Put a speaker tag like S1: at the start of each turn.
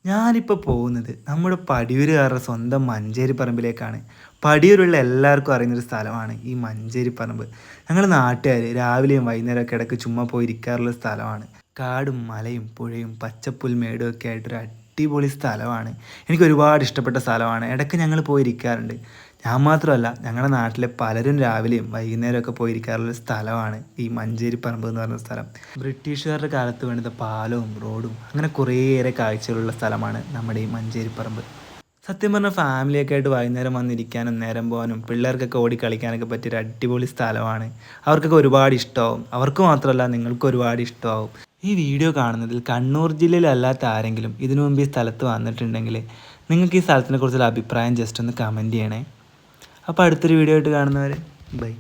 S1: ഞാനിപ്പോൾ പോകുന്നത് നമ്മുടെ പടിയൂരുകാരുടെ സ്വന്തം മഞ്ചേരിപ്പറമ്പിലേക്കാണ്. പടിയൂരുള്ള എല്ലാവർക്കും അറിയുന്നൊരു സ്ഥലമാണ് ഈ മഞ്ചേരിപ്പറമ്പ്. ഞങ്ങൾ നാട്ടുകാർ രാവിലെയും വൈകുന്നേരമൊക്കെ ഇടയ്ക്ക് ചുമ്മാ പോയി ഇരിക്കാറുള്ള സ്ഥലമാണ്. കാടും മലയും പുഴയും പച്ചപ്പുൽമേടും ഒക്കെ ആയിട്ടൊരു അടിപൊളി സ്ഥലമാണ്. എനിക്ക് ഒരുപാട് ഇഷ്ടപ്പെട്ട സ്ഥലമാണ്. ഇടയ്ക്ക് ഞങ്ങൾ പോയി ഇരിക്കാറുണ്ട്. ഞാൻ മാത്രമല്ല, ഞങ്ങളുടെ നാട്ടിലെ പലരും രാവിലെയും വൈകുന്നേരമൊക്കെ പോയി ഇരിക്കാറുള്ള സ്ഥലമാണ് ഈ മഞ്ചേരിപ്പറമ്പ് എന്ന് പറയുന്ന സ്ഥലം. ബ്രിട്ടീഷുകാരുടെ കാലത്ത് പണിത പാലവും റോഡും അങ്ങനെ കുറേയേറെ കാഴ്ചകളുള്ള സ്ഥലമാണ് നമ്മുടെ ഈ മഞ്ചേരിപ്പറമ്പ്. സത്യം പറഞ്ഞാൽ ഫാമിലിയൊക്കെ ആയിട്ട് വൈകുന്നേരം വന്നിരിക്കാനും നേരം പോകാനും പിള്ളേർക്കൊക്കെ ഓടി കളിക്കാനൊക്കെ പറ്റിയൊരു അടിപൊളി സ്ഥലമാണ്. അവർക്കൊക്കെ ഒരുപാട് ഇഷ്ടമാവും. അവർക്ക് മാത്രമല്ല, നിങ്ങൾക്ക് ഒരുപാട് ഇഷ്ടമാവും. ഈ വീഡിയോ കാണുന്നതിൽ കണ്ണൂർ ജില്ലയിലല്ലാത്ത ആരെങ്കിലും ഇതിനു മുമ്പ് ഈ സ്ഥലത്ത് വന്നിട്ടുണ്ടെങ്കിൽ നിങ്ങൾക്ക് ഈ സ്ഥലത്തിനെ കുറിച്ചുള്ള അഭിപ്രായം ജസ്റ്റ് ഒന്ന് കമൻറ്റ് ചെയ്യണേ. അപ്പോൾ അടുത്തൊരു വീഡിയോ ആയിട്ട് കാണുന്നവരെ ബൈ.